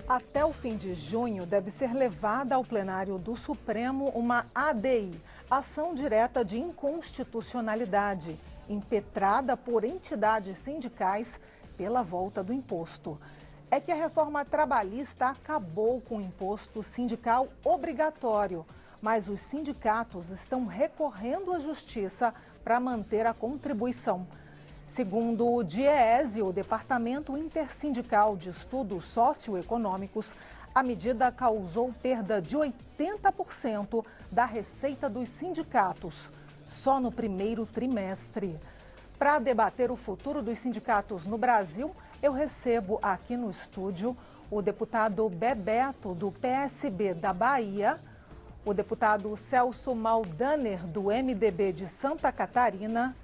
Até o fim de junho, deve ser levada ao plenário do Supremo uma ADI, ação direta de inconstitucionalidade, impetrada por entidades sindicais pela volta do imposto. É que a reforma trabalhista acabou com o imposto sindical obrigatório, mas os sindicatos estão recorrendo à justiça para manter a contribuição. Segundo o DIEESE, o Departamento Intersindical de Estudos Socioeconômicos, a medida causou perda de 80% da receita dos sindicatos, só no primeiro trimestre. Para debater o futuro dos sindicatos no Brasil, eu recebo aqui no estúdio o deputado Bebeto, do PSB da Bahia, o deputado Celso Maldaner, do MDB de Santa Catarina,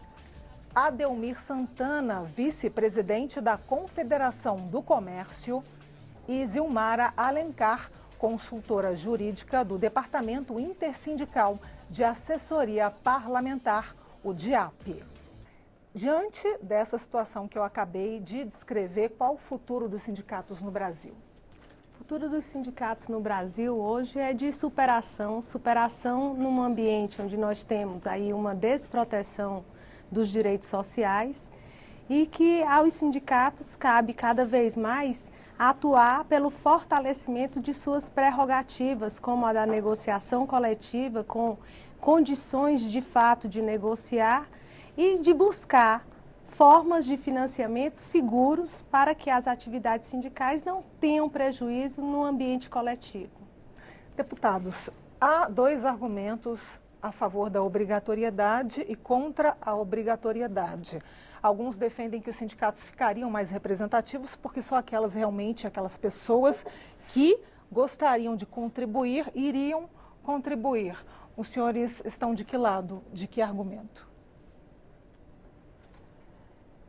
Adelmir Santana, vice-presidente da Confederação do Comércio, e Zilmara Alencar, consultora jurídica do Departamento Intersindical de Assessoria Parlamentar, o DIAP. Diante dessa situação que eu acabei de descrever, qual o futuro dos sindicatos no Brasil? O futuro dos sindicatos no Brasil hoje é de superação num ambiente onde nós temos aí uma desproteção dos direitos sociais e que aos sindicatos cabe cada vez mais atuar pelo fortalecimento de suas prerrogativas, como a da negociação coletiva, com condições de fato de negociar e de buscar formas de financiamento seguros para que as atividades sindicais não tenham prejuízo no ambiente coletivo. Deputados, há dois argumentos a favor da obrigatoriedade e contra a obrigatoriedade. Alguns defendem que os sindicatos ficariam mais representativos porque só aquelas pessoas que gostariam de contribuir iriam contribuir. Os senhores estão de que lado, de que argumento?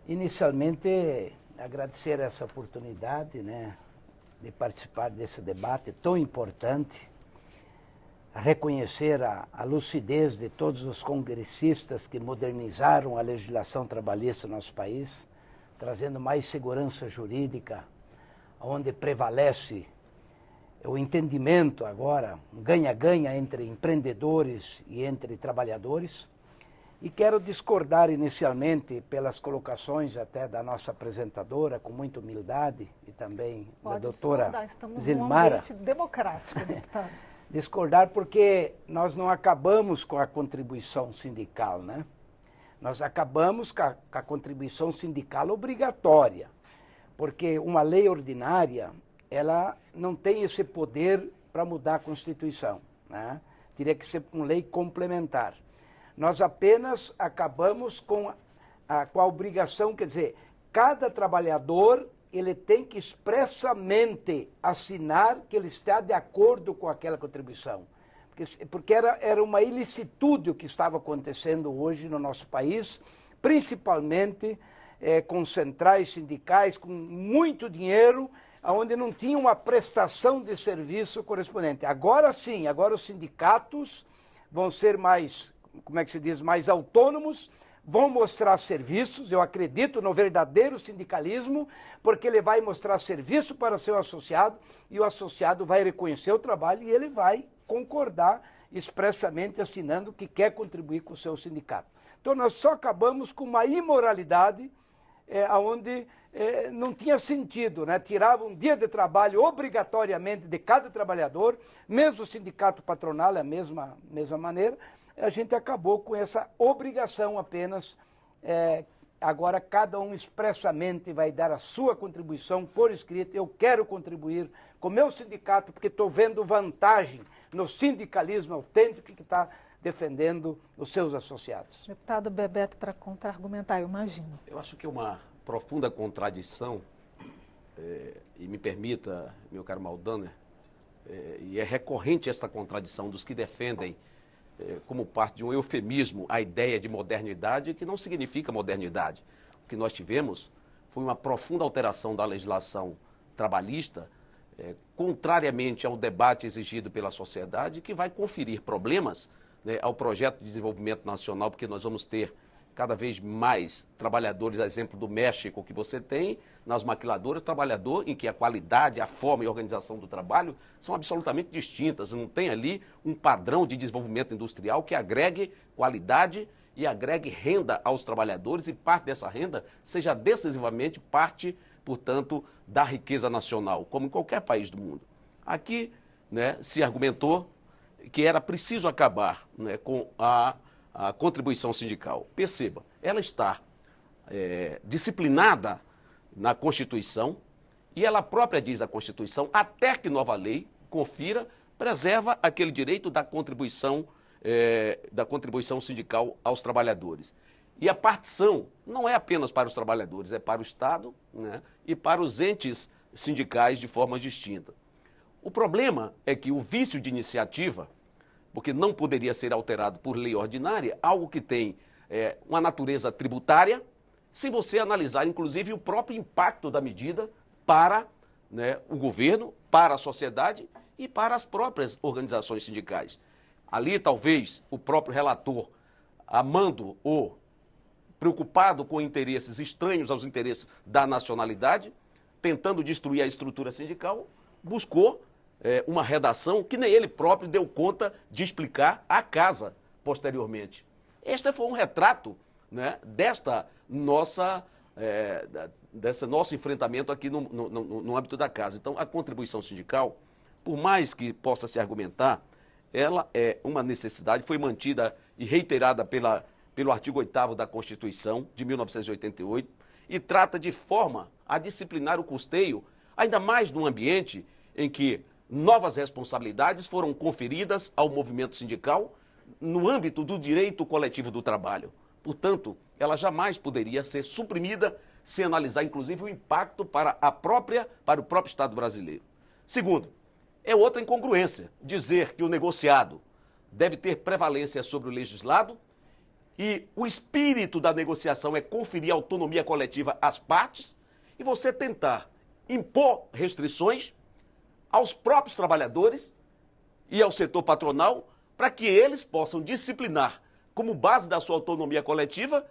Inicialmente, agradecer essa oportunidade, de participar desse debate tão importante, reconhecer a lucidez de todos os congressistas que modernizaram a legislação trabalhista no nosso país, trazendo mais segurança jurídica, onde prevalece o entendimento agora, um ganha-ganha entre empreendedores e entre trabalhadores. E quero discordar inicialmente pelas colocações até da nossa apresentadora, com muita humildade, e também da doutora Zilmara. Estamos num ambiente democrático, deputado. Discordar porque nós não acabamos com a contribuição sindical, Nós acabamos com a contribuição sindical obrigatória, porque uma lei ordinária, ela não tem esse poder para mudar a Constituição, Teria que ser uma lei complementar. Nós apenas acabamos com a obrigação, quer dizer, cada trabalhador ele tem que expressamente assinar que ele está de acordo com aquela contribuição. Porque era uma ilicitude o que estava acontecendo hoje no nosso país, principalmente com centrais sindicais, com muito dinheiro, onde não tinha uma prestação de serviço correspondente. Agora sim, agora os sindicatos vão ser mais, mais autônomos, vão mostrar serviços. Eu acredito no verdadeiro sindicalismo, porque ele vai mostrar serviço para o seu associado e o associado vai reconhecer o trabalho e ele vai concordar expressamente assinando que quer contribuir com o seu sindicato. Então nós só acabamos com uma imoralidade onde não tinha sentido, Tirava um dia de trabalho obrigatoriamente de cada trabalhador, mesmo o sindicato patronal é a mesma maneira. A gente acabou com essa obrigação apenas. Agora cada um expressamente vai dar a sua contribuição por escrito. Eu quero contribuir com o meu sindicato porque estou vendo vantagem no sindicalismo autêntico que está defendendo os seus associados. Deputado Bebeto, para contra-argumentar, eu imagino. Eu acho que é uma profunda contradição, e me permita, meu caro Maldaner, e é recorrente esta contradição dos que defendem como parte de um eufemismo, a ideia de modernidade, que não significa modernidade. O que nós tivemos foi uma profunda alteração da legislação trabalhista, contrariamente ao debate exigido pela sociedade, que vai conferir problemas ao projeto de desenvolvimento nacional, porque nós vamos ter cada vez mais trabalhadores, a exemplo do México que você tem, nas maquiladoras, trabalhador em que a qualidade, a forma e a organização do trabalho são absolutamente distintas. Não tem ali um padrão de desenvolvimento industrial que agregue qualidade e agregue renda aos trabalhadores e parte dessa renda seja decisivamente parte, portanto, da riqueza nacional, como em qualquer país do mundo. Aqui, né, se argumentou que era preciso acabar, né, com a contribuição sindical. Perceba, ela está disciplinada na Constituição e ela própria diz a Constituição, até que nova lei confira, preserva aquele direito da contribuição sindical aos trabalhadores. E a partição não é apenas para os trabalhadores, é para o Estado, né, e para os entes sindicais de forma distinta. O problema é que o vício de iniciativa, porque não poderia ser alterado por lei ordinária, algo que tem uma natureza tributária, se você analisar, inclusive, o próprio impacto da medida para, né, o governo, para a sociedade e para as próprias organizações sindicais. Ali, talvez, o próprio relator, amando ou preocupado com interesses estranhos aos interesses da nacionalidade, tentando destruir a estrutura sindical, buscou uma redação que nem ele próprio deu conta de explicar à casa posteriormente. Este foi um retrato, né, desse nosso enfrentamento aqui no âmbito da casa. Então, a contribuição sindical, por mais que possa se argumentar, ela é uma necessidade, foi mantida e reiterada pelo artigo 8º da Constituição de 1988 e trata de forma a disciplinar o custeio, ainda mais num ambiente em que novas responsabilidades foram conferidas ao movimento sindical no âmbito do direito coletivo do trabalho. Portanto, ela jamais poderia ser suprimida sem analisar, inclusive, o impacto para o próprio Estado brasileiro. Segundo, é outra incongruência dizer que o negociado deve ter prevalência sobre o legislado e o espírito da negociação é conferir autonomia coletiva às partes e você tentar impor restrições aos próprios trabalhadores e ao setor patronal para que eles possam disciplinar como base da sua autonomia coletiva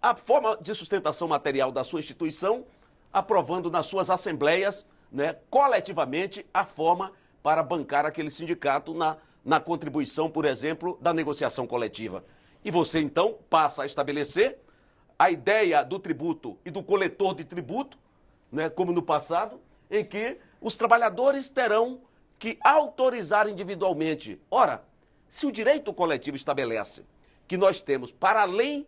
a forma de sustentação material da sua instituição, aprovando nas suas assembleias, né, coletivamente a forma para bancar aquele sindicato na contribuição, por exemplo, da negociação coletiva. E você, então, passa a estabelecer a ideia do tributo e do coletor de tributo, né, como no passado, em que os trabalhadores terão que autorizar individualmente. Ora, se o direito coletivo estabelece que nós temos, para além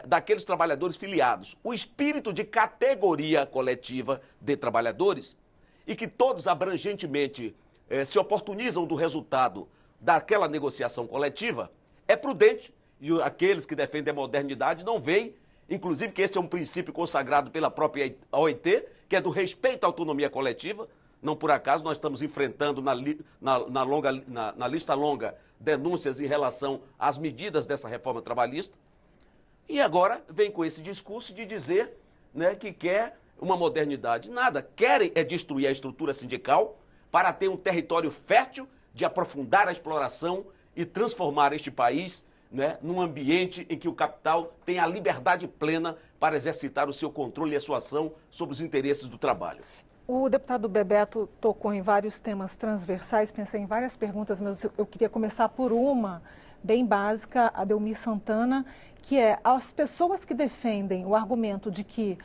daqueles trabalhadores filiados, o espírito de categoria coletiva de trabalhadores, e que todos abrangentemente se oportunizam do resultado daquela negociação coletiva, é prudente, e aqueles que defendem a modernidade não veem, inclusive que esse é um princípio consagrado pela própria OIT, que é do respeito à autonomia coletiva. Não por acaso nós estamos enfrentando na lista longa denúncias em relação às medidas dessa reforma trabalhista. E agora vem com esse discurso de dizer, né, que quer uma modernidade. Nada, querem é destruir a estrutura sindical para ter um território fértil de aprofundar a exploração e transformar este país, né, num ambiente em que o capital tem a liberdade plena para exercitar o seu controle e a sua ação sobre os interesses do trabalho. O deputado Bebeto tocou em vários temas transversais, pensei em várias perguntas, mas eu queria começar por uma bem básica, a Delmir Santana, que é as pessoas que defendem o argumento de que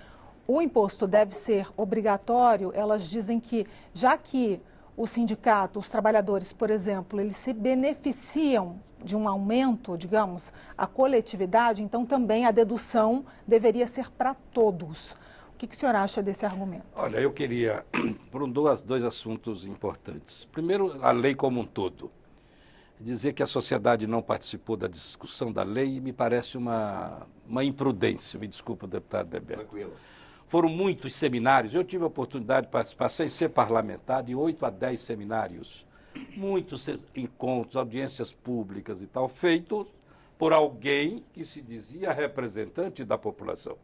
o imposto deve ser obrigatório, elas dizem que, já que o sindicato, os trabalhadores, por exemplo, eles se beneficiam de um aumento, digamos, a coletividade, então também a dedução deveria ser para todos. O que o senhor acha desse argumento? Olha, eu queria, por dois assuntos importantes. Primeiro, a lei como um todo. Dizer que a sociedade não participou da discussão da lei me parece uma imprudência. Me desculpa, deputado Bebeto. Tranquilo. Foram muitos seminários, eu tive a oportunidade de participar, sem ser parlamentar, de 8 a 10 seminários, muitos encontros, audiências públicas e tal, feitos por alguém que se dizia representante da população.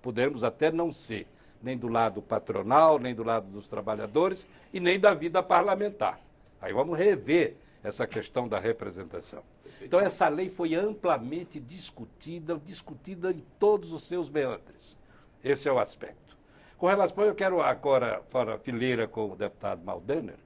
Podemos até não ser, nem do lado patronal, nem do lado dos trabalhadores e nem da vida parlamentar. Aí vamos rever essa questão da representação. Então, essa lei foi amplamente discutida em todos os seus meandres. Esse é o aspecto. Com relação, eu quero agora, para a fileira com o deputado Maldaner,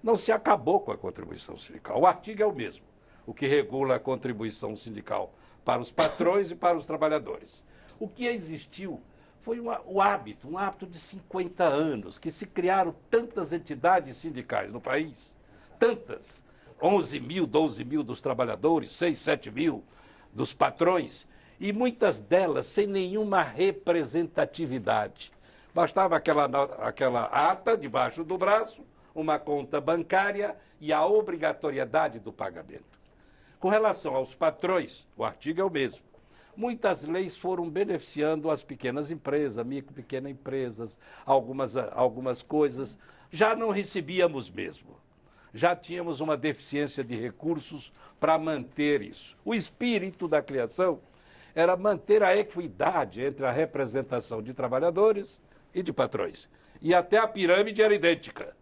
não se acabou com a contribuição sindical. O artigo é o mesmo, o que regula a contribuição sindical para os patrões e para os trabalhadores. O que existiu foi um hábito de 50 anos, que se criaram tantas entidades sindicais no país, tantas, 11 mil, 12 mil dos trabalhadores, 6, 7 mil dos patrões, e muitas delas sem nenhuma representatividade. Bastava aquela ata debaixo do braço, uma conta bancária e a obrigatoriedade do pagamento. Com relação aos patrões, o artigo é o mesmo. Muitas leis foram beneficiando as pequenas empresas, micro e pequenas empresas, algumas coisas. Já não recebíamos mesmo. Já tínhamos uma deficiência de recursos para manter isso. O espírito da criação era manter a equidade entre a representação de trabalhadores e de patrões. E até a pirâmide era idêntica.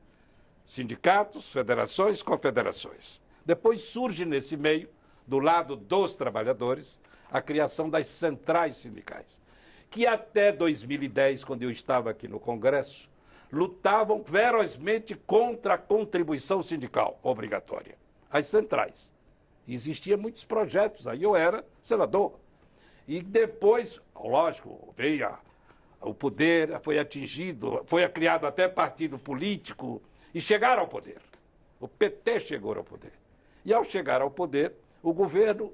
Sindicatos, federações, confederações. Depois surge nesse meio, do lado dos trabalhadores, a criação das centrais sindicais, que até 2010, quando eu estava aqui no Congresso, lutavam ferozmente contra a contribuição sindical obrigatória. As centrais. Existiam muitos projetos, aí eu era senador. E depois, lógico, veio o poder, foi atingido, foi criado até partido político, e chegaram ao poder. O PT chegou ao poder. E ao chegar ao poder, o governo,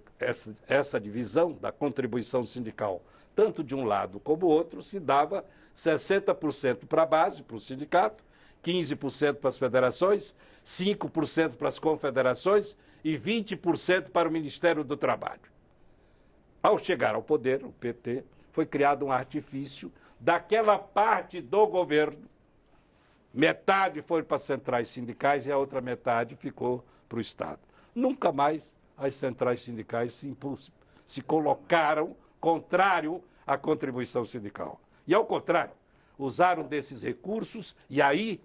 essa divisão da contribuição sindical, tanto de um lado como do outro, se dava 60% para a base, para o sindicato, 15% para as federações, 5% para as confederações e 20% para o Ministério do Trabalho. Ao chegar ao poder, o PT, foi criado um artifício daquela parte do governo. Metade foi para as centrais sindicais e a outra metade ficou para o Estado. Nunca mais as centrais sindicais se colocaram contrário à contribuição sindical. E, ao contrário, usaram desses recursos e aí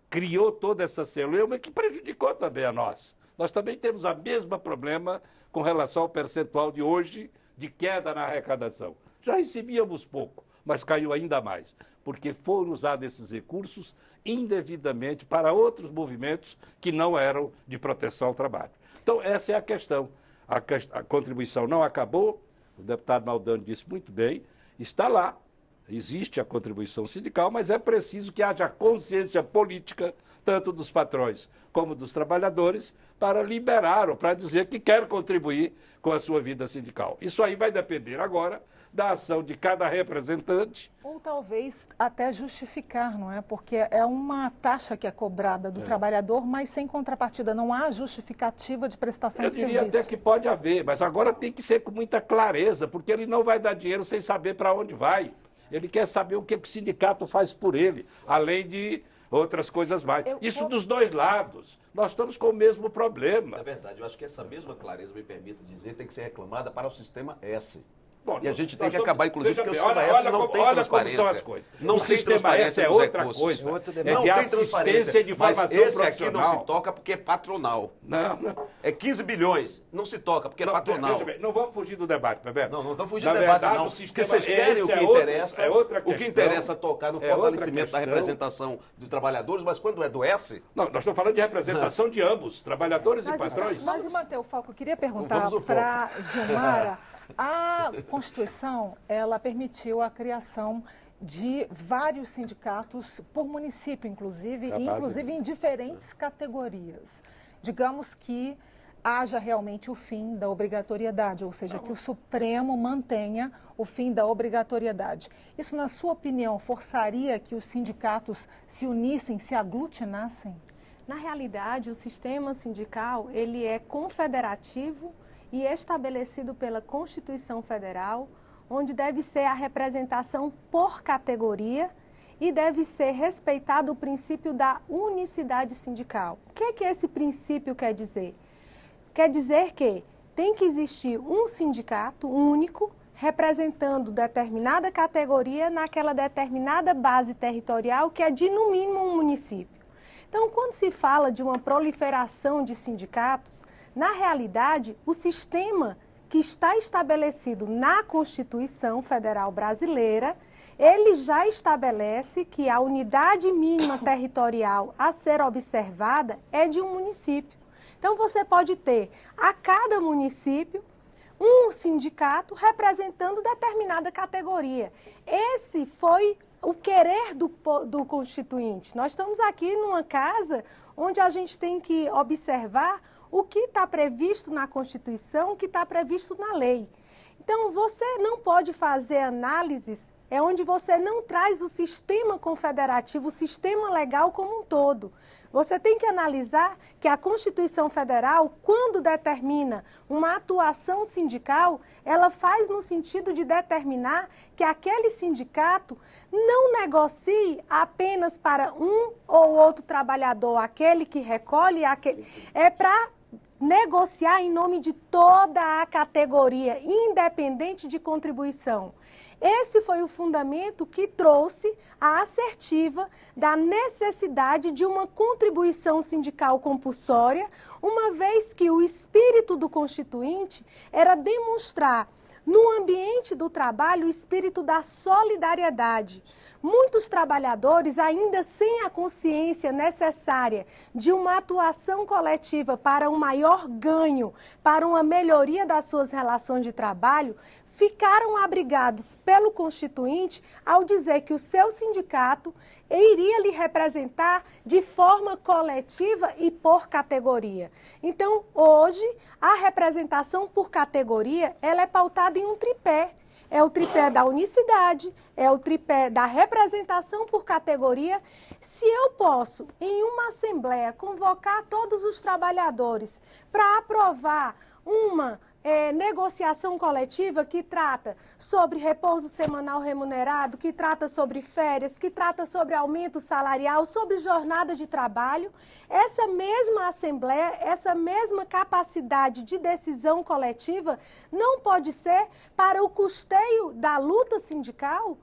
criou toda essa celeuma que prejudicou também a nós. Nós também temos o mesmo problema com relação ao percentual de hoje de queda na arrecadação. Já recebíamos pouco, mas caiu ainda mais, porque foram usados esses recursos indevidamente para outros movimentos que não eram de proteção ao trabalho. Então, essa é a questão. A contribuição não acabou, o deputado Maldaner disse muito bem, está lá, existe a contribuição sindical, mas é preciso que haja consciência política, tanto dos patrões como dos trabalhadores, para liberar ou para dizer que quer contribuir com a sua vida sindical. Isso aí vai depender agora da ação de cada representante. Ou talvez até justificar, não é? Porque é uma taxa que é cobrada do trabalhador, mas sem contrapartida, não há justificativa de prestação de serviço. Eu diria até que pode haver, mas agora tem que ser com muita clareza, porque ele não vai dar dinheiro sem saber para onde vai. Ele quer saber o que o sindicato faz por ele, além de outras coisas mais. Isso dos dois lados. Nós estamos com o mesmo problema. Isso é verdade. Eu acho que essa mesma clareza, me permita dizer, tem que ser reclamada para o sistema S. Bom, e a gente tem que acabar, inclusive, porque o sistema olha, S não tem transparência. Como são as coisas. Não o tem sistema transparência S é dos outra recursos. coisa. Não de tem transparência de informação mas esse profissional. aqui não se toca porque é patronal. Não. É 15 bilhões. Não se toca porque é patronal. Veja bem, não vamos fugir do debate, tá vendo? Não estamos fugindo do debate, não. Porque vocês querem o que interessa. É outra questão. O que interessa é tocar no fortalecimento da representação dos trabalhsiltrabalhadores, mas quando é do S... Não, nós estamos falando de representação de ambos, trabalhadores e patrões. Mas, Matheus Falco, eu queria perguntar para Zilmara. A Constituição, ela permitiu a criação de vários sindicatos por município, inclusive em diferentes categorias. Digamos que haja realmente o fim da obrigatoriedade, ou seja, que o Supremo mantenha o fim da obrigatoriedade. Isso, na sua opinião, forçaria que os sindicatos se unissem, se aglutinassem? Na realidade, o sistema sindical, ele é confederativo e estabelecido pela Constituição Federal, onde deve ser a representação por categoria e deve ser respeitado o princípio da unicidade sindical. O que esse princípio quer dizer? Quer dizer que tem que existir um sindicato único representando determinada categoria naquela determinada base territorial que é de, no mínimo, um município. Então, quando se fala de uma proliferação de sindicatos, na realidade, o sistema que está estabelecido na Constituição Federal Brasileira, ele já estabelece que a unidade mínima territorial a ser observada é de um município. Então, você pode ter a cada município um sindicato representando determinada categoria. Esse foi o querer do Constituinte. Nós estamos aqui numa casa onde a gente tem que observar o que está previsto na Constituição, o que está previsto na lei. Então, você não pode fazer análises onde você não traz o sistema confederativo, o sistema legal como um todo. Você tem que analisar que a Constituição Federal, quando determina uma atuação sindical, ela faz no sentido de determinar que aquele sindicato não negocie apenas para um ou outro trabalhador, aquele que recolhe, é para negociar em nome de toda a categoria, independente de contribuição. Esse foi o fundamento que trouxe a assertiva da necessidade de uma contribuição sindical compulsória, uma vez que o espírito do Constituinte era demonstrar no ambiente do trabalho o espírito da solidariedade. Muitos trabalhadores, ainda sem a consciência necessária de uma atuação coletiva para um maior ganho, para uma melhoria das suas relações de trabalho, ficaram abrigados pelo Constituinte ao dizer que o seu sindicato iria lhe representar de forma coletiva e por categoria. Então, hoje, a representação por categoria, ela é pautada em um tripé. É o tripé da unicidade, é o tripé da representação por categoria. Se eu posso, em uma assembleia, convocar todos os trabalhadores para aprovar uma negociação coletiva que trata sobre repouso semanal remunerado, que trata sobre férias, que trata sobre aumento salarial, sobre jornada de trabalho, essa mesma assembleia, essa mesma capacidade de decisão coletiva não pode ser para o custeio da luta sindical?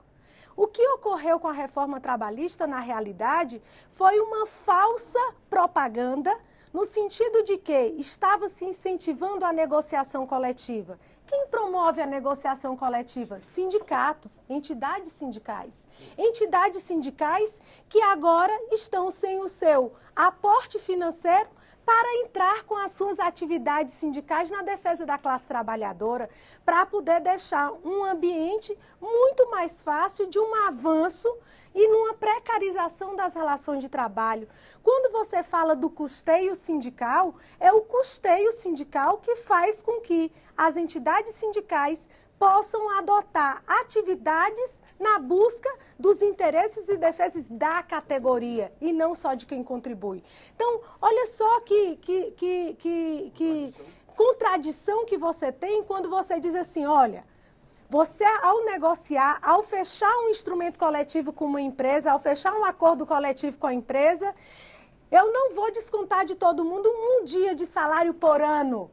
O que ocorreu com a reforma trabalhista, na realidade, foi uma falsa propaganda no sentido de que estava se incentivando a negociação coletiva. Quem promove a negociação coletiva? Sindicatos, entidades sindicais. Entidades sindicais que agora estão sem o seu aporte financeiro para entrar com as suas atividades sindicais na defesa da classe trabalhadora, para poder deixar um ambiente muito mais fácil de um avanço e numa precarização das relações de trabalho. Quando você fala do custeio sindical, é o custeio sindical que faz com que as entidades sindicais possam adotar atividades na busca dos interesses e defesas da categoria e não só de quem contribui. Então, olha só que contradição que você tem quando você diz assim, olha, você ao negociar, ao fechar um instrumento coletivo com uma empresa, ao fechar um acordo coletivo com a empresa, eu não vou descontar de todo mundo um dia de salário por ano,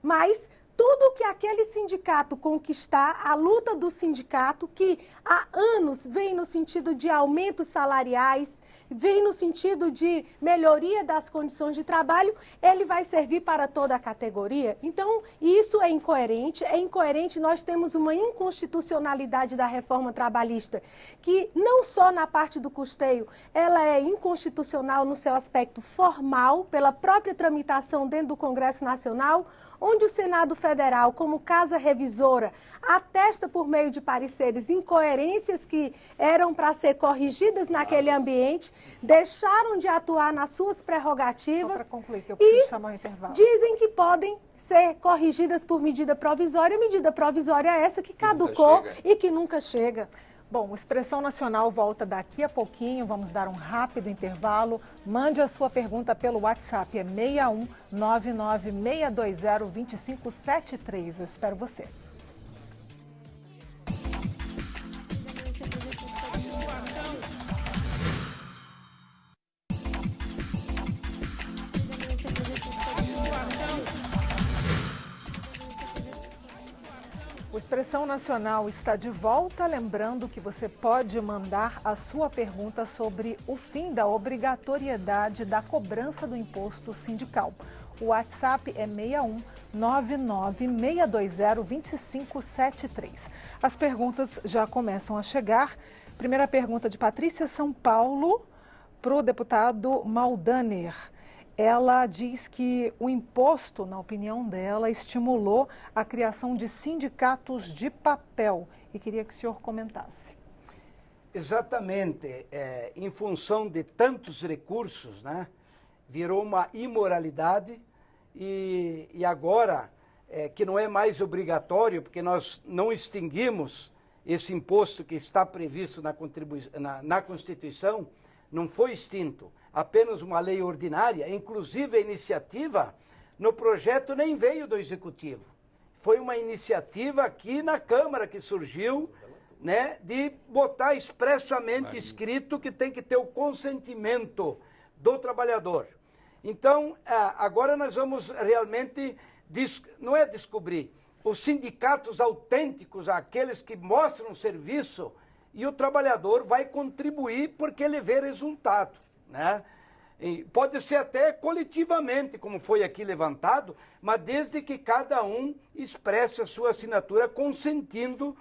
mas tudo que aquele sindicato conquistar, a luta do sindicato, que há anos vem no sentido de aumentos salariais, vem no sentido de melhoria das condições de trabalho, ele vai servir para toda a categoria. Então, isso é incoerente, nós temos uma inconstitucionalidade da reforma trabalhista, que não só na parte do custeio, ela é inconstitucional no seu aspecto formal, pela própria tramitação dentro do Congresso Nacional, onde o Senado Federal, como casa revisora, atesta por meio de pareceres incoerências que eram para ser corrigidas naquele ambiente, deixaram de atuar nas suas prerrogativas. Só para concluir, que eu preciso chamar o intervalo. Dizem que podem ser corrigidas por medida provisória é essa que caducou e que nunca chega. Bom, o Expressão Nacional volta daqui a pouquinho, vamos dar um rápido intervalo. Mande a sua pergunta pelo WhatsApp, é 61 99620 2573. Eu espero você. O O Expressão Nacional está de volta, lembrando que você pode mandar a sua pergunta sobre o fim da obrigatoriedade da cobrança do imposto sindical. O WhatsApp é 61 996202573. As perguntas já começam a chegar. Primeira pergunta de Patrícia São Paulo para o deputado Maldaner. Ela diz que o imposto, na opinião dela, estimulou a criação de sindicatos de papel e queria que o senhor comentasse. Exatamente. Em função de tantos recursos, né, virou uma imoralidade e agora, que não é mais obrigatório, porque nós não extinguimos esse imposto que está previsto na Constituição, não foi extinto, apenas uma lei ordinária, inclusive a iniciativa no projeto nem veio do Executivo. Foi uma iniciativa aqui na Câmara que surgiu, né, de botar expressamente escrito que tem que ter o consentimento do trabalhador. Então, agora nós vamos realmente, não é descobrir, os sindicatos autênticos, aqueles que mostram serviço, e o trabalhador vai contribuir porque ele vê resultado, né? E pode ser até coletivamente, como foi aqui levantado, mas desde que cada um expresse a sua assinatura consentindo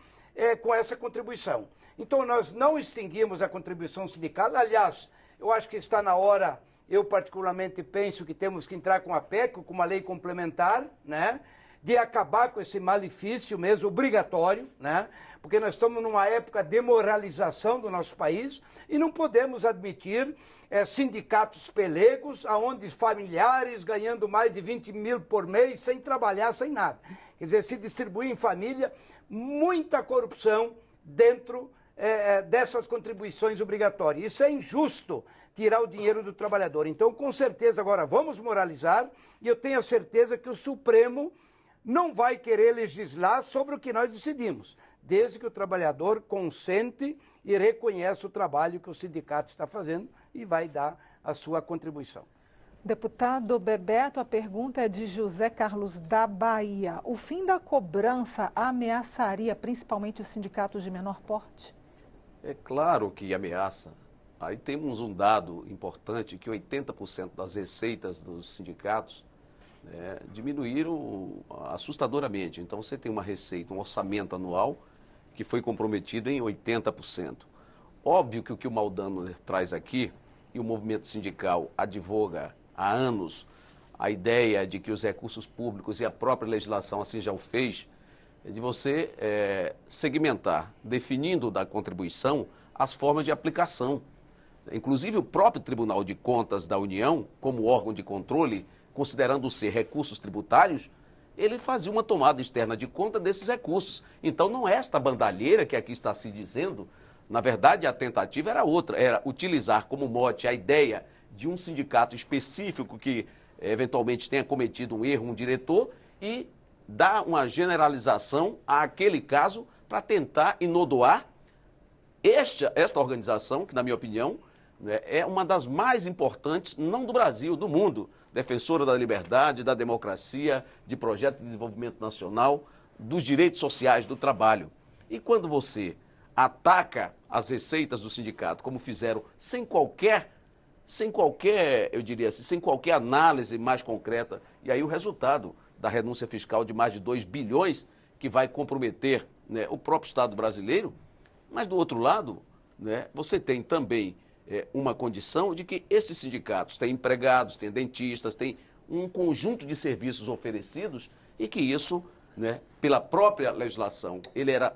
com essa contribuição. Então, nós não extinguimos a contribuição sindical. Aliás, eu acho que está na hora, eu particularmente penso que temos que entrar com a PEC, com uma lei complementar, né, de acabar com esse malefício mesmo obrigatório, né? Porque nós estamos numa época de demoralização do nosso país e não podemos admitir sindicatos pelegos, onde familiares ganhando mais de 20 mil por mês, sem trabalhar, sem nada. Quer dizer, se distribuir em família, muita corrupção dentro dessas contribuições obrigatórias. Isso é injusto, tirar o dinheiro do trabalhador. Então, com certeza, agora vamos moralizar e eu tenho a certeza que o Supremo não vai querer legislar sobre o que nós decidimos, desde que o trabalhador consente e reconheça o trabalho que o sindicato está fazendo e vai dar a sua contribuição. Deputado Bebeto, a pergunta é de José Carlos da Bahia. O fim da cobrança ameaçaria principalmente os sindicatos de menor porte? É claro que ameaça. Aí temos um dado importante que 80% das receitas dos sindicatos diminuíram assustadoramente. Então, você tem uma receita, um orçamento anual que foi comprometido em 80%. Óbvio que o que o Maldaner traz aqui, e o movimento sindical advoga há anos, a ideia de que os recursos públicos e a própria legislação assim já o fez, é de você segmentar, definindo da contribuição as formas de aplicação. Inclusive, o próprio Tribunal de Contas da União, como órgão de controle, considerando ser recursos tributários, ele fazia uma tomada externa de conta desses recursos. Então, não é esta bandalheira que aqui está se dizendo. Na verdade, a tentativa era outra, era utilizar como mote a ideia de um sindicato específico que eventualmente tenha cometido um erro, um diretor, e dar uma generalização àquele caso para tentar inodoar esta organização, que, na minha opinião, é uma das mais importantes, não do Brasil, do mundo, defensora da liberdade, da democracia, de projeto de desenvolvimento nacional, dos direitos sociais do trabalho. E quando você ataca as receitas do sindicato, como fizeram sem qualquer, eu diria assim, sem qualquer análise mais concreta, e aí o resultado da renúncia fiscal de mais de 2 bilhões, que vai comprometer, né, o próprio Estado brasileiro, mas do outro lado, né, você tem também uma condição de que esses sindicatos têm empregados, têm dentistas, têm um conjunto de serviços oferecidos e que isso, né, pela própria legislação, ele era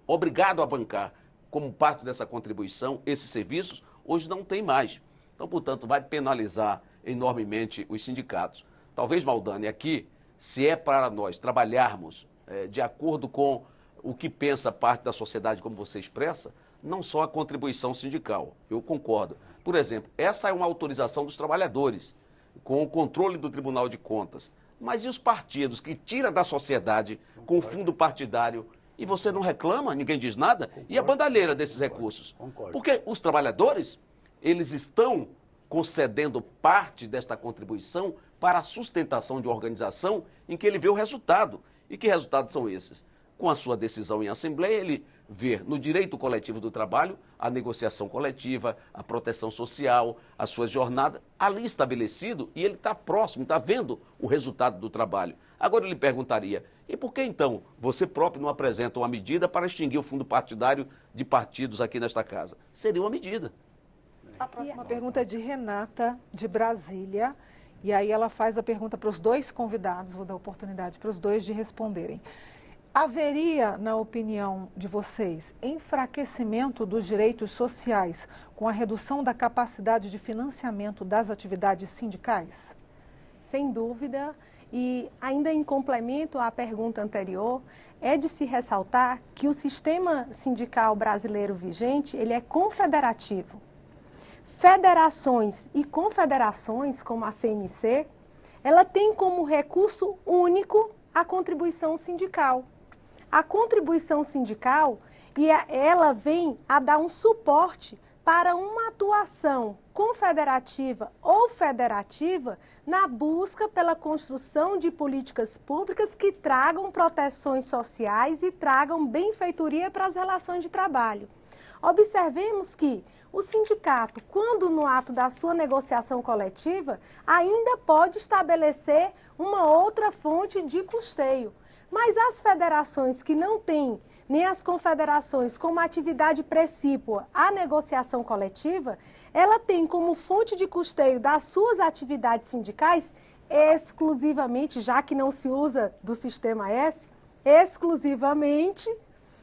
obrigado a bancar como parte dessa contribuição esses serviços, hoje não tem mais. Então, portanto, vai penalizar enormemente os sindicatos. Talvez, Maldani, aqui, se é para nós trabalharmos de acordo com o que pensa parte da sociedade, como você expressa, não só a contribuição sindical, eu concordo. Por exemplo, essa é uma autorização dos trabalhadores, com o controle do Tribunal de Contas. Mas e os partidos que tiram da sociedade com fundo partidário e você não reclama, ninguém diz nada? Concordo. E a bandalheira desses recursos? Concordo. Porque os trabalhadores, eles estão concedendo parte desta contribuição para a sustentação de uma organização em que ele vê o resultado. E que resultados são esses? com a sua decisão em assembleia, ele ver no direito coletivo do trabalho a negociação coletiva, a proteção social, a sua jornada ali estabelecido e ele está próximo, está vendo o resultado do trabalho. Agora ele perguntaria, e por que então você próprio não apresenta uma medida para extinguir o fundo partidário de partidos aqui nesta casa? Seria uma medida. A próxima pergunta é de Renata, de Brasília, e aí ela faz a pergunta para os dois convidados, vou dar oportunidade para os dois de responderem. Haveria, na opinião de vocês, enfraquecimento dos direitos sociais com a redução da capacidade de financiamento das atividades sindicais? Sem dúvida, e ainda em complemento à pergunta anterior, é de se ressaltar que o sistema sindical brasileiro vigente, ele é confederativo. Federações e confederações, como a CNC, ela tem como recurso único a contribuição sindical. A contribuição sindical, ela vem a dar um suporte para uma atuação confederativa ou federativa na busca pela construção de políticas públicas que tragam proteções sociais e tragam benfeitoria para as relações de trabalho. Observemos que o sindicato, quando no ato da sua negociação coletiva, ainda pode estabelecer uma outra fonte de custeio. Mas as federações que não têm, nem as confederações como atividade precípua a negociação coletiva, ela tem como fonte de custeio das suas atividades sindicais, exclusivamente, já que não se usa do sistema S, exclusivamente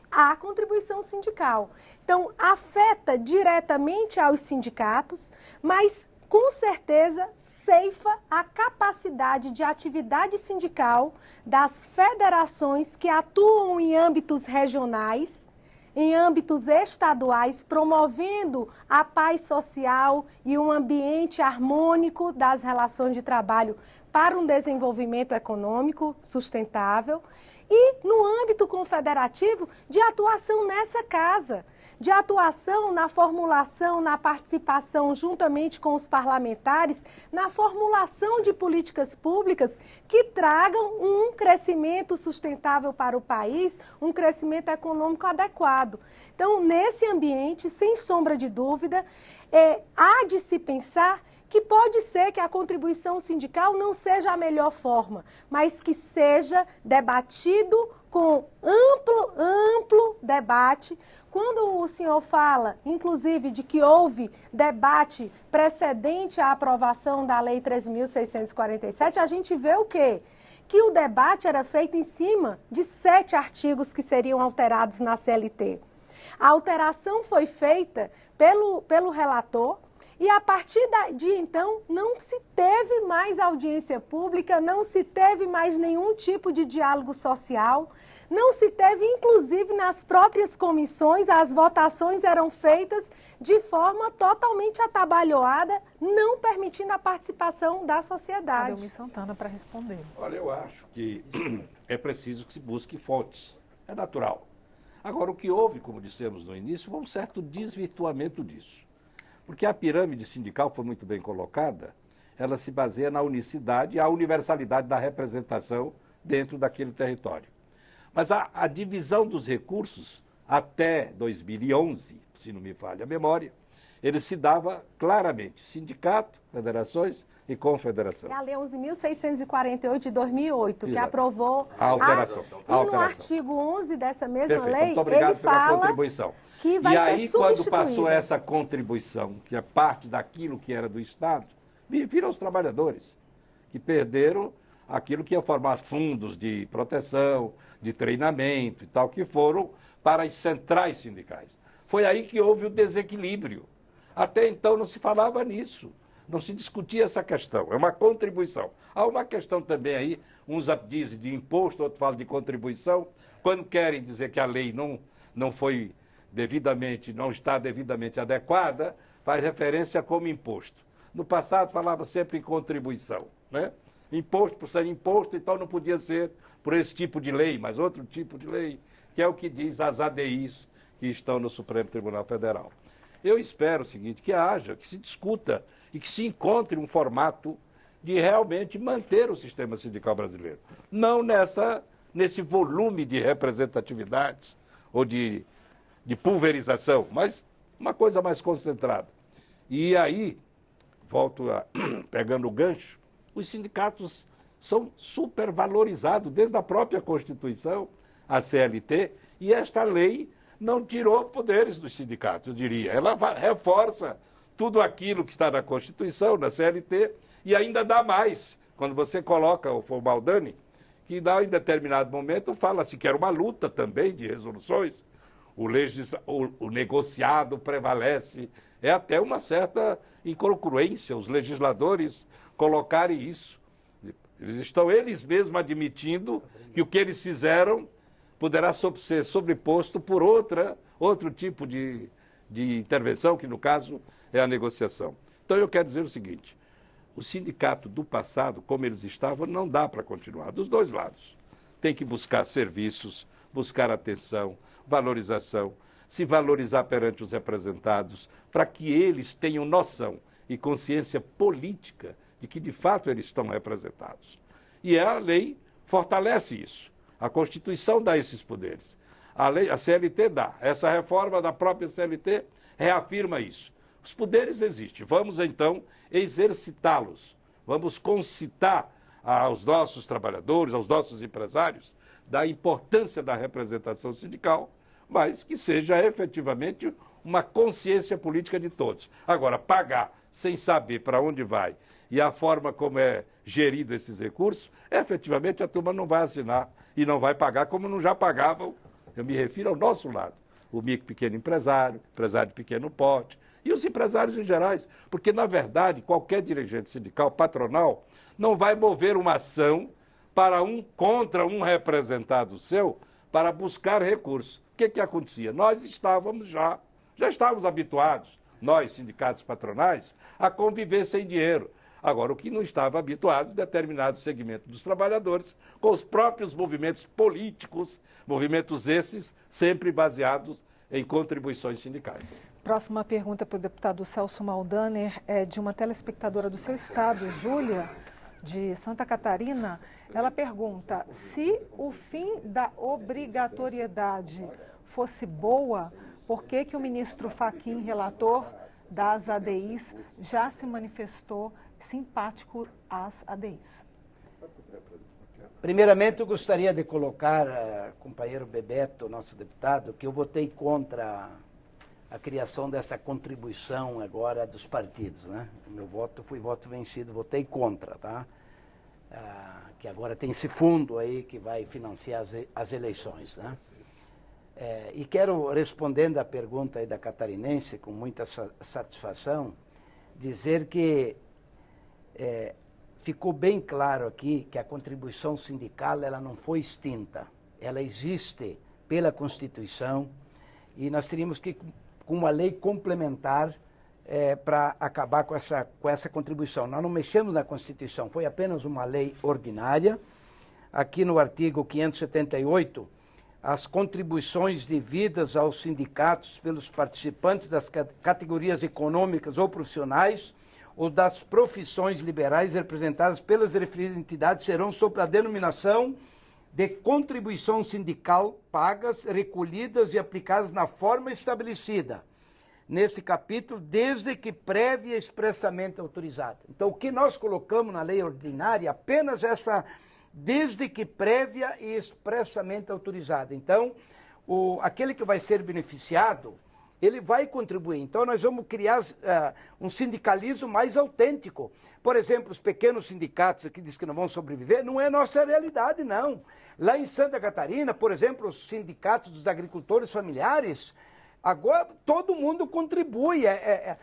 a contribuição sindical. Então, afeta diretamente aos sindicatos, mas com certeza ceifa a capacidade de atividade sindical das federações que atuam em âmbitos regionais, em âmbitos estaduais, promovendo a paz social e um ambiente harmônico das relações de trabalho para um desenvolvimento econômico sustentável, e no âmbito confederativo de atuação nessa casa, de atuação na formulação, na participação juntamente com os parlamentares, na formulação de políticas públicas que tragam um crescimento sustentável para o país, um crescimento econômico adequado. Então, nesse ambiente, sem sombra de dúvida, há de se pensar que pode ser que a contribuição sindical não seja a melhor forma, mas que seja debatido com amplo debate. Quando o senhor fala, inclusive, de que houve debate precedente à aprovação da Lei 13.647, a gente vê o quê? Que o debate era feito em cima de 7 artigos que seriam alterados na CLT. A alteração foi feita pelo relator, e a partir de então não se teve mais audiência pública, não se teve mais nenhum tipo de diálogo social, não se teve, inclusive nas próprias comissões, as votações eram feitas de forma totalmente atabalhoada, não permitindo a participação da sociedade. Adelmi Santana para responder. Olha, eu acho que é preciso que se busque fontes, é natural. Agora, o que houve, como dissemos no início, foi um certo desvirtuamento disso. Porque a pirâmide sindical foi muito bem colocada, ela se baseia na unicidade e a universalidade da representação dentro daquele território. Mas a divisão dos recursos, até 2011, se não me falha a memória, ele se dava claramente, sindicato, federações e confederação. É a Lei 11.648 de 2008, que Exato. Aprovou a alteração. E no artigo 11 dessa mesma Perfeito. lei, Muito obrigado ele pela fala contribuição. que vai e ser aí, quando substituída. passou essa contribuição, que é parte daquilo que era do Estado, viram os trabalhadores, que perderam aquilo que ia formar fundos de proteção, de treinamento e tal, que foram para as centrais sindicais. Foi aí que houve o desequilíbrio. Até então não se falava nisso, não se discutia essa questão, é uma contribuição. Há uma questão também aí, uns dizem de imposto, outros falam de contribuição, quando querem dizer que a lei não foi devidamente, não está devidamente adequada, faz referência como imposto. No passado falava sempre em contribuição, né? Imposto por ser imposto, então não podia ser por esse tipo de lei, mas outro tipo de lei, que é o que diz as ADIs que estão no Supremo Tribunal Federal. Eu espero o seguinte, que haja, que se discuta e que se encontre um formato de realmente manter o sistema sindical brasileiro. Não nesse volume de representatividades ou de pulverização, mas uma coisa mais concentrada. E aí, pegando o gancho, os sindicatos são supervalorizados desde a própria Constituição, a CLT, e esta lei não tirou poderes dos sindicatos, eu diria. Ela reforça tudo aquilo que está na Constituição, na CLT, e ainda dá mais. Quando você coloca o Formaldani, que dá em determinado momento, fala-se que era uma luta também de resoluções, o negociado prevalece, é até uma certa incongruência os legisladores colocarem isso. Eles estão eles mesmos admitindo que o que eles fizeram poderá ser sobreposto por outro tipo de intervenção, que no caso é a negociação. Então eu quero dizer o seguinte, o sindicato do passado, como eles estavam, não dá para continuar, dos dois lados. Tem que buscar serviços, buscar atenção, valorização, se valorizar perante os representados, para que eles tenham noção e consciência política de que, de fato, eles estão representados. E a lei fortalece isso. A Constituição dá esses poderes. A CLT dá. Essa reforma da própria CLT reafirma isso. Os poderes existem. Vamos, então, exercitá-los. Vamos concitar aos nossos trabalhadores, aos nossos empresários, da importância da representação sindical, mas que seja efetivamente uma consciência política de todos. Agora, pagar sem saber para onde vai e a forma como é gerido esses recursos, efetivamente a turma não vai assinar e não vai pagar como não já pagavam, eu me refiro ao nosso lado, o micro pequeno empresário de pequeno porte e os empresários em gerais, porque, na verdade, qualquer dirigente sindical, patronal, não vai mover uma ação contra um representado seu para buscar recursos. O que acontecia? Nós já estávamos habituados, nós, sindicatos patronais, a conviver sem dinheiro. Agora, o que não estava habituado, determinado segmento dos trabalhadores, com os próprios movimentos políticos, movimentos esses sempre baseados em contribuições sindicais. Próxima pergunta para o deputado Celso Maldaner é de uma telespectadora do seu estado, Júlia, de Santa Catarina. Ela pergunta: se o fim da obrigatoriedade fosse boa, por que o ministro Fachin, relator das ADIs, já se manifestou simpático às ADIs? Primeiramente, eu gostaria de colocar, companheiro Bebeto, nosso deputado, que eu votei contra a criação dessa contribuição agora dos partidos, né? Meu voto foi voto vencido, votei contra, tá? Que agora tem esse fundo aí que vai financiar as eleições, né? E quero, respondendo à pergunta aí da catarinense, com muita satisfação, dizer que ficou bem claro aqui que a contribuição sindical ela não foi extinta, ela existe pela Constituição e nós teríamos que, com uma lei complementar, para acabar com essa contribuição. Nós não mexemos na Constituição, foi apenas uma lei ordinária. Aqui no artigo 578, as contribuições devidas aos sindicatos pelos participantes das categorias econômicas ou profissionais ou das profissões liberais representadas pelas referidas entidades serão sob a denominação de contribuição sindical pagas, recolhidas e aplicadas na forma estabelecida nesse capítulo, desde que prévia e expressamente autorizada. Então, o que nós colocamos na lei ordinária, apenas essa, desde que prévia e expressamente autorizada. Então, aquele que vai ser beneficiado, ele vai contribuir. Então, nós vamos criar um sindicalismo mais autêntico. Por exemplo, os pequenos sindicatos que dizem que não vão sobreviver, não é nossa realidade, não. Lá em Santa Catarina, por exemplo, os sindicatos dos agricultores familiares, agora todo mundo contribui,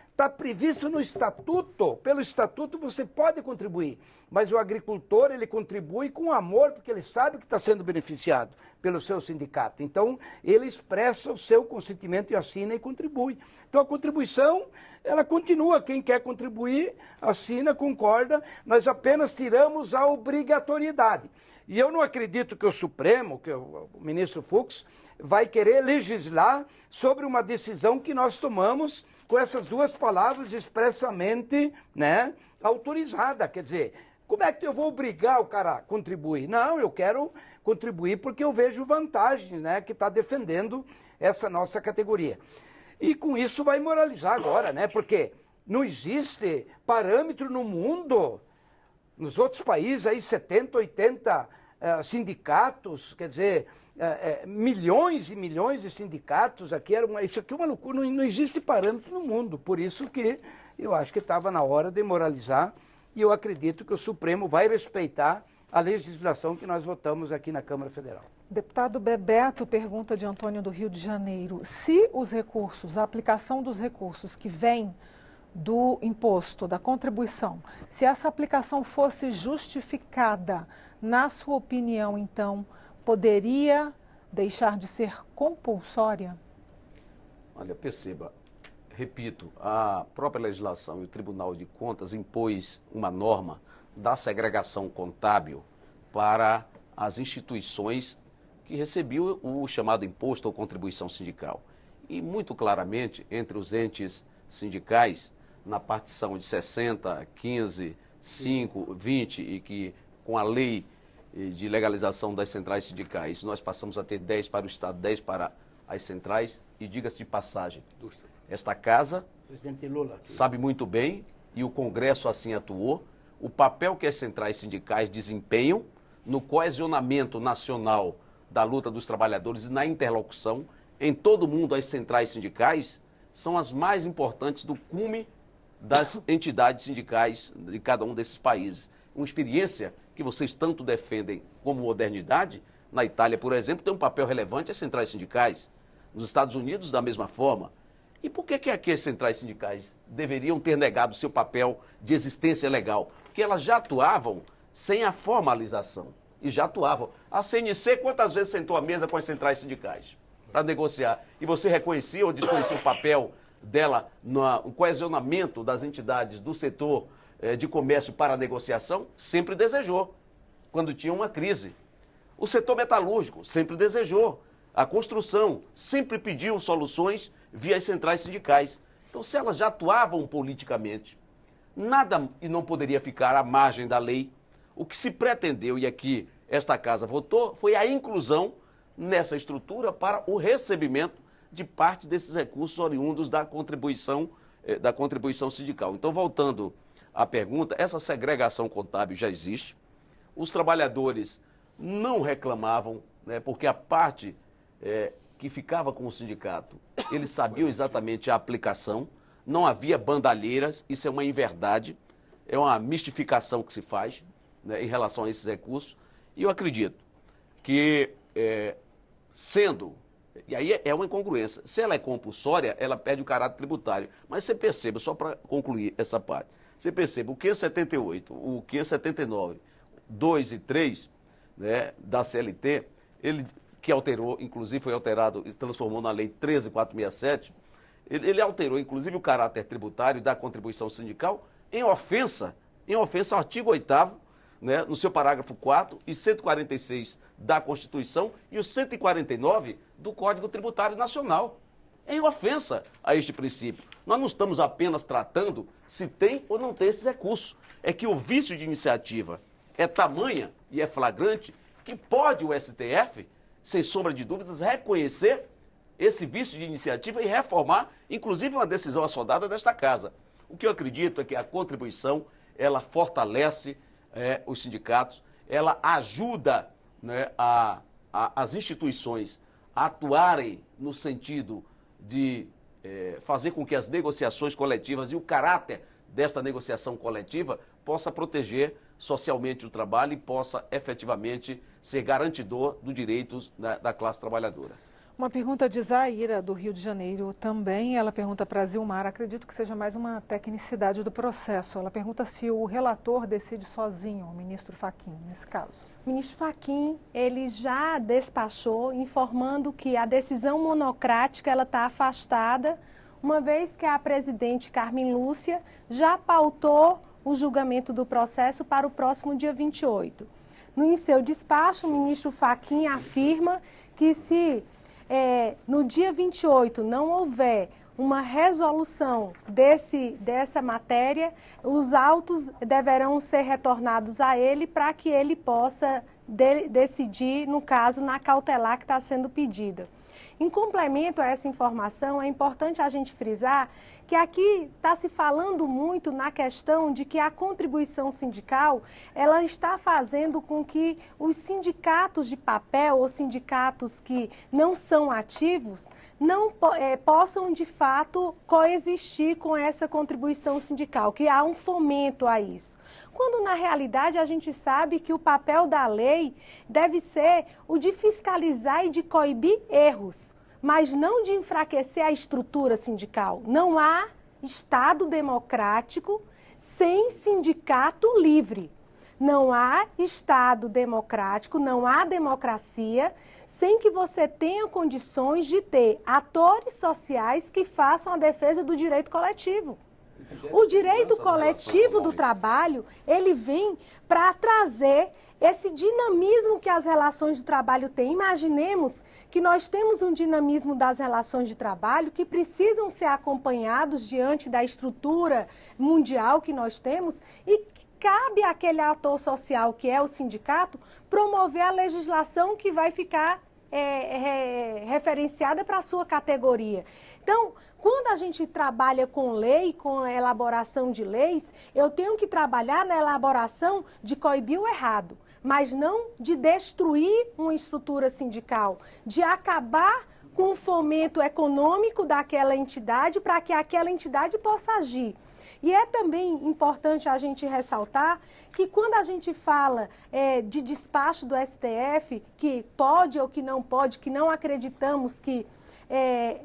está previsto no estatuto, pelo estatuto você pode contribuir, mas o agricultor ele contribui com amor, porque ele sabe que está sendo beneficiado pelo seu sindicato, então ele expressa o seu consentimento e assina e contribui. Então a contribuição, ela continua, quem quer contribuir, assina, concorda, nós apenas tiramos a obrigatoriedade. E eu não acredito que o Supremo, que o ministro Fux, vai querer legislar sobre uma decisão que nós tomamos com essas duas palavras expressamente, né, autorizada. Quer dizer, Como é que eu vou obrigar o cara a contribuir? Não, eu quero contribuir porque eu vejo vantagens, né, que está defendendo essa nossa categoria. E com isso vai moralizar agora, né, porque não existe parâmetro no mundo, nos outros países aí 70, 80 sindicatos, quer dizer, milhões e milhões de sindicatos, isso aqui é uma loucura, não existe parâmetro no mundo, por isso que eu acho que estava na hora de moralizar e eu acredito que o Supremo vai respeitar a legislação que nós votamos aqui na Câmara Federal. Deputado Bebeto pergunta de Antônio do Rio de Janeiro, se os recursos, a aplicação dos recursos que vêm do imposto, da contribuição, se essa aplicação fosse justificada, na sua opinião, então, poderia deixar de ser compulsória? Olha, perceba, repito, a própria legislação e o Tribunal de Contas impôs uma norma da segregação contábil para as instituições que recebiam o chamado imposto ou contribuição sindical. E muito claramente, entre os entes sindicais, na partição de 60, 15, 5, 20 e que com a lei de legalização das centrais sindicais nós passamos a ter 10 para o Estado, 10 para as centrais e diga-se de passagem, esta casa Presidente Lula sabe muito bem e o Congresso assim atuou, o papel que as centrais sindicais desempenham no coesionamento nacional da luta dos trabalhadores e na interlocução em todo o mundo. As centrais sindicais são as mais importantes do cume das entidades sindicais de cada um desses países. Uma experiência que vocês tanto defendem como modernidade, na Itália, por exemplo, tem um papel relevante as centrais sindicais. Nos Estados Unidos, da mesma forma. E por que aqui as centrais sindicais deveriam ter negado seu papel de existência legal? Porque elas já atuavam sem a formalização. E já atuavam. A CNC, quantas vezes sentou à mesa com as centrais sindicais para negociar? E você reconhecia ou desconhecia o papel dela no coesionamento das entidades do setor de comércio para a negociação? Sempre desejou, quando tinha uma crise. O setor metalúrgico sempre desejou. A construção sempre pediu soluções via as centrais sindicais. Então, se elas já atuavam politicamente, nada e não poderia ficar à margem da lei. O que se pretendeu, e aqui esta casa votou, foi a inclusão nessa estrutura para o recebimento de parte desses recursos oriundos da contribuição sindical. Então, voltando à pergunta, essa segregação contábil já existe. Os trabalhadores não reclamavam, né, porque a parte que ficava com o sindicato, eles sabiam exatamente a aplicação, não havia bandalheiras, isso é uma inverdade, é uma mistificação que se faz, né, em relação a esses recursos. E eu acredito que, e aí é uma incongruência, se ela é compulsória, ela perde o caráter tributário. Mas você perceba, só para concluir essa parte, você perceba, o 578, o 579, 2 e 3, né, da CLT, ele que alterou, inclusive foi alterado, se transformou na Lei 13.467, ele alterou, inclusive, o caráter tributário da contribuição sindical em ofensa ao artigo 8º, né, no seu parágrafo 4 e 146 da Constituição e o 149 do Código Tributário Nacional. Em ofensa a este princípio. Nós não estamos apenas tratando se tem ou não tem esses recursos. É que o vício de iniciativa é tamanha e é flagrante que pode o STF, sem sombra de dúvidas, reconhecer esse vício de iniciativa e reformar, inclusive, uma decisão assodada desta casa. O que eu acredito é que a contribuição, ela fortalece os sindicatos, ela ajuda, né, as instituições a atuarem no sentido de fazer com que as negociações coletivas e o caráter desta negociação coletiva possa proteger socialmente o trabalho e possa efetivamente ser garantidor dos direitos da classe trabalhadora. Uma pergunta de Zaira, do Rio de Janeiro, também. Ela pergunta para Zilmar, acredito que seja mais uma tecnicidade do processo. Ela pergunta se o relator decide sozinho, o ministro Fachin, nesse caso. O ministro Fachin, ele já despachou informando que a decisão monocrática ela está afastada, uma vez que a presidente Carmen Lúcia já pautou o julgamento do processo para o próximo dia 28. No seu despacho, o ministro Fachin afirma que se no dia 28 não houver uma resolução dessa matéria, os autos deverão ser retornados a ele para que ele possa decidir, no caso, na cautelar que está sendo pedida. Em complemento a essa informação, é importante a gente frisar que aqui está se falando muito na questão de que a contribuição sindical, ela está fazendo com que os sindicatos de papel ou sindicatos que não são ativos não possam, de fato, coexistir com essa contribuição sindical, que há um fomento a isso. Quando, na realidade, a gente sabe que o papel da lei deve ser o de fiscalizar e de coibir erros, mas não de enfraquecer a estrutura sindical. Não há Estado democrático sem sindicato livre. Não há Estado democrático, não há democracia sem que você tenha condições de ter atores sociais que façam a defesa do direito coletivo. O direito coletivo do trabalho, ele vem para trazer esse dinamismo que as relações de trabalho têm. Imaginemos que nós temos um dinamismo das relações de trabalho que precisam ser acompanhados diante da estrutura mundial que nós temos e cabe àquele ator social, que é o sindicato, promover a legislação que vai ficar referenciada para a sua categoria. Então, quando a gente trabalha com lei, com a elaboração de leis, eu tenho que trabalhar na elaboração de coibir o errado, mas não de destruir uma estrutura sindical, de acabar com o fomento econômico daquela entidade para que aquela entidade possa agir. E é também importante a gente ressaltar que quando a gente fala de despacho do STF, que pode ou que não acreditamos que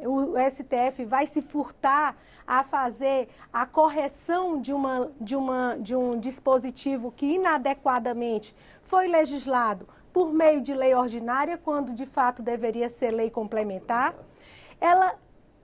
o STF vai se furtar a fazer a correção de um dispositivo que inadequadamente foi legislado por meio de lei ordinária, quando de fato deveria ser lei complementar,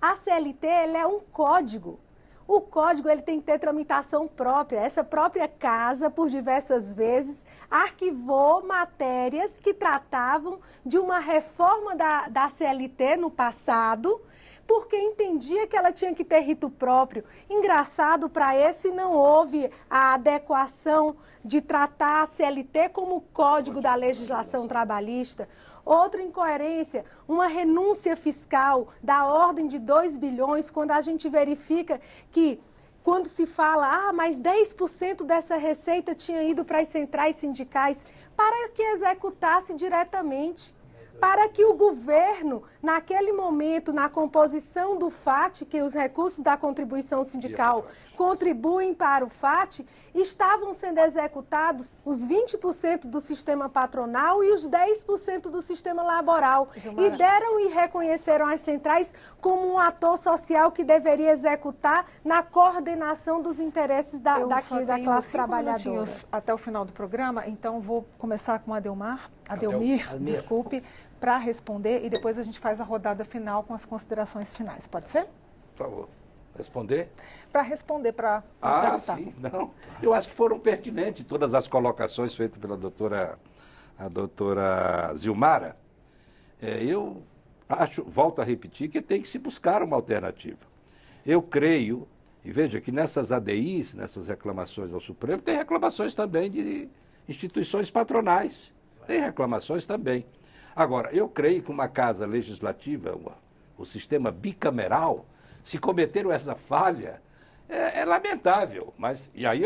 a CLT ela é um código. O código ele tem que ter tramitação própria. Essa própria casa, por diversas vezes, arquivou matérias que tratavam de uma reforma da CLT no passado, porque entendia que ela tinha que ter rito próprio. Engraçado, para esse não houve a adequação de tratar a CLT como código da legislação trabalhista. Outra incoerência, uma renúncia fiscal da ordem de 2 bilhões, quando a gente verifica que, quando se fala, mas 10% dessa receita tinha ido para as centrais sindicais, para que executasse diretamente, para que o governo, naquele momento, na composição do FAT, que os recursos da contribuição sindical contribuem para o FAT, estavam sendo executados os 20% do sistema patronal e os 10% do sistema laboral. E deram e reconheceram as centrais como um ator social que deveria executar na coordenação dos interesses da classe trabalhadora. Até o final do programa, então vou começar com Adelmir, desculpe, para responder e depois a gente faz a rodada final com as considerações finais. Pode ser? Por favor. Responder? Para responder, para sim, não. Eu acho que foram pertinentes todas as colocações feitas pela doutora Zilmara. Eu acho, volto a repetir, que tem que se buscar uma alternativa. Eu creio, e veja que nessas ADIs, nessas reclamações ao Supremo, tem reclamações também de instituições patronais. Tem reclamações também. Agora, eu creio que uma casa legislativa, o sistema bicameral, se cometeram essa falha, é lamentável. Mas, e aí,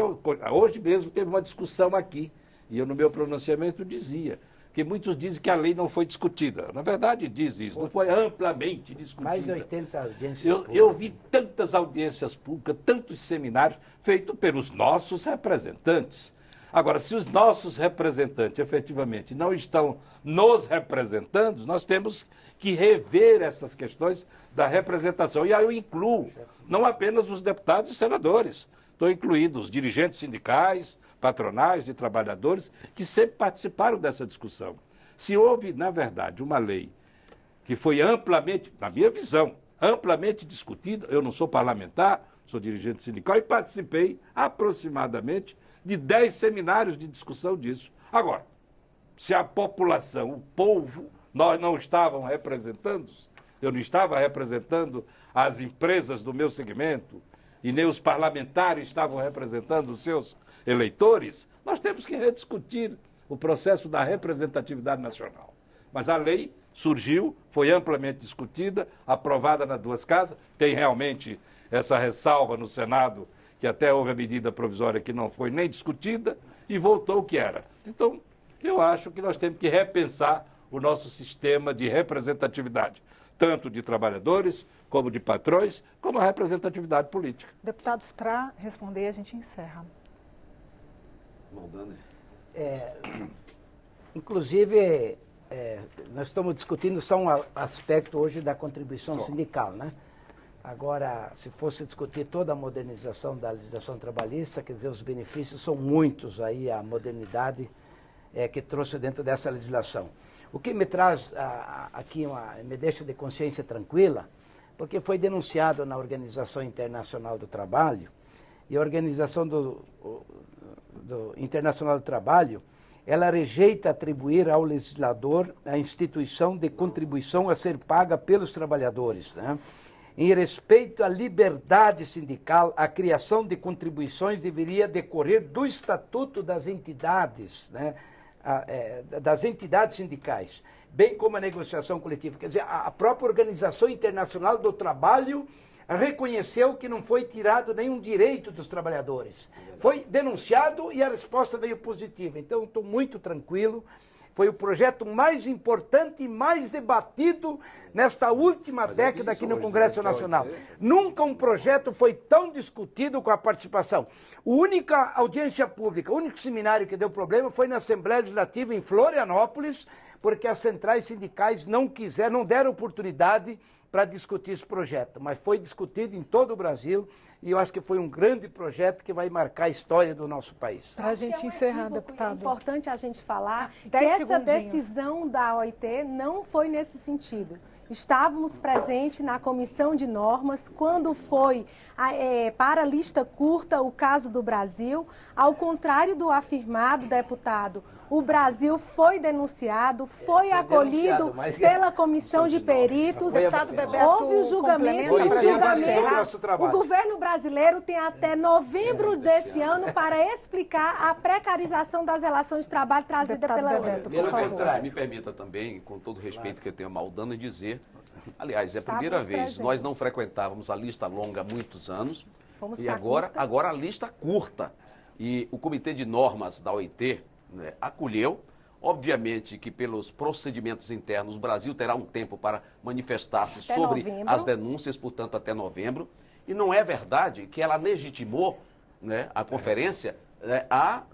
hoje mesmo teve uma discussão aqui, e eu no meu pronunciamento dizia, que muitos dizem que a lei não foi discutida. Na verdade, diz isso, não foi amplamente discutida. Mais de 80 audiências públicas. Eu vi tantas audiências públicas, tantos seminários feitos pelos nossos representantes. Agora, se os nossos representantes efetivamente não estão nos representando, nós temos que rever essas questões da representação. E aí eu incluo não apenas os deputados e senadores, estou incluindo os dirigentes sindicais, patronais, de trabalhadores, que sempre participaram dessa discussão. Se houve, na verdade, uma lei que foi amplamente, na minha visão, amplamente discutida, eu não sou parlamentar, sou dirigente sindical e participei aproximadamente de 10 seminários de discussão disso. Agora, se a população, o povo, nós não estávamos representando, Eu não estava representando as empresas do meu segmento e nem os parlamentares estavam representando os seus eleitores. Nós temos que rediscutir o processo da representatividade nacional. Mas a lei surgiu, foi amplamente discutida, aprovada nas duas casas, tem realmente essa ressalva no Senado, que até houve a medida provisória que não foi nem discutida, e voltou o que era. Então, eu acho que nós temos que repensar o nosso sistema de representatividade, tanto de trabalhadores, como de patrões, como a representatividade política. Deputados, para responder, a gente encerra. Maldana. Inclusive, nós estamos discutindo só um aspecto hoje da contribuição sindical, né? Agora, se fosse discutir toda a modernização da legislação trabalhista, quer dizer, os benefícios são muitos aí, a modernidade que trouxe dentro dessa legislação. O que me traz aqui, me deixa de consciência tranquila, porque foi denunciado na Organização Internacional do Trabalho, e a Organização Internacional do Trabalho, ela rejeita atribuir ao legislador a instituição de contribuição a ser paga pelos trabalhadores, né? Em respeito à liberdade sindical, a criação de contribuições deveria decorrer do Estatuto das Entidades, né? Das entidades sindicais, bem como a negociação coletiva. Quer dizer, a própria Organização Internacional do Trabalho reconheceu que não foi tirado nenhum direito dos trabalhadores. Foi denunciado e a resposta veio positiva. Então, estou muito tranquilo. Foi o projeto mais importante e mais debatido nesta última década aqui no Congresso Nacional. Nunca um projeto foi tão discutido com a participação. A única audiência pública, o único seminário que deu problema foi na Assembleia Legislativa em Florianópolis, porque as centrais sindicais não deram oportunidade para discutir esse projeto, mas foi discutido em todo o Brasil e eu acho que foi um grande projeto que vai marcar a história do nosso país. Para a gente encerrar, deputado. É importante a gente falar que 10 essa segundinhos. decisão da OIT não foi nesse sentido. Estávamos presentes na comissão de normas quando foi para a lista curta o caso do Brasil. Ao contrário do afirmado, deputado, o Brasil foi denunciado, foi acolhido pela comissão de peritos, houve o julgamento, o governo brasileiro tem até novembro desse ano para explicar a precarização das relações de trabalho trazida pela Bebeto, lei. por favor. Me permita também, com todo o respeito que eu tenho a Maldana, dizer, aliás, é a Estávamos primeira vez, presentes. nós não frequentávamos a lista longa há muitos anos, Fomos e pra agora curta. a lista curta. E o Comitê de Normas da OIT, né, acolheu, obviamente que pelos procedimentos internos o Brasil terá um tempo para manifestar-se Até sobre novembro. as denúncias, portanto até novembro, e não é verdade que ela legitimou, né, a conferência, né, a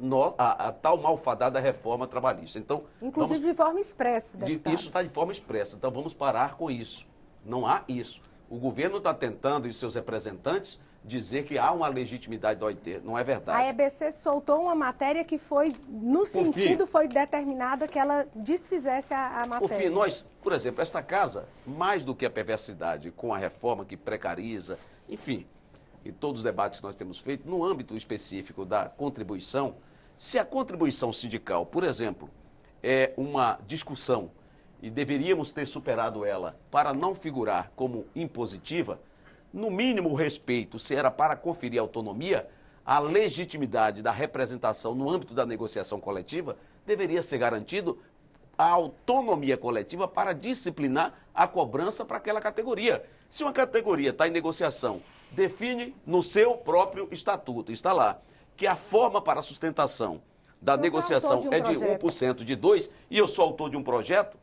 tal malfadada reforma trabalhista. Então, Inclusive de forma expressa, deputado. isso está de forma expressa, então vamos parar com isso. Não há isso. O governo está tentando, e seus representantes, dizer que há uma legitimidade da OIT. Não é verdade. A EBC soltou uma matéria que foi, no sentido, foi determinada que ela desfizesse a Por matéria. fim, nós, por exemplo, esta casa, mais do que a perversidade com a reforma que precariza, enfim, e todos os debates que nós temos feito, no âmbito específico da contribuição, se a contribuição sindical, por exemplo, é uma discussão e deveríamos ter superado ela para não figurar como impositiva, no mínimo o respeito, se era para conferir autonomia, a legitimidade da representação no âmbito da negociação coletiva deveria ser garantido a autonomia coletiva para disciplinar a cobrança para aquela categoria. Se uma categoria está em negociação, define no seu próprio estatuto, está lá, que a forma para a sustentação da negociação é de 1%, de 2%, e eu sou autor de um projeto,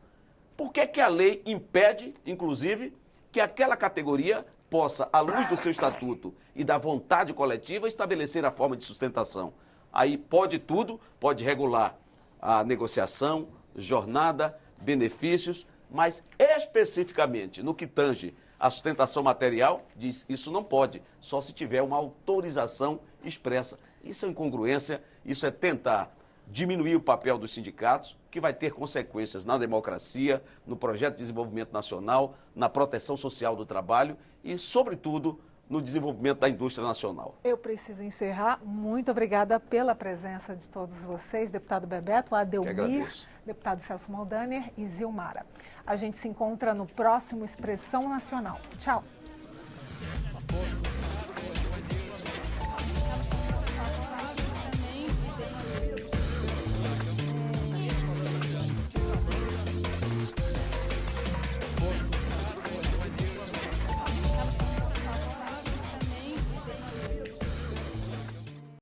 por que que a lei impede, inclusive, que aquela categoria possa, à luz do seu estatuto e da vontade coletiva, estabelecer a forma de sustentação? Aí pode tudo, pode regular a negociação, jornada, benefícios, mas especificamente no que tange a sustentação material, diz isso não pode, só se tiver uma autorização expressa. Isso é incongruência, isso é tentar diminuir o papel dos sindicatos, que vai ter consequências na democracia, no projeto de desenvolvimento nacional, na proteção social do trabalho e, sobretudo, no desenvolvimento da indústria nacional. Eu preciso encerrar. Muito obrigada pela presença de todos vocês, deputado Bebeto, Adelmir, deputado Celso Maldaner e Zilmara. A gente se encontra no próximo Expressão Nacional. Tchau.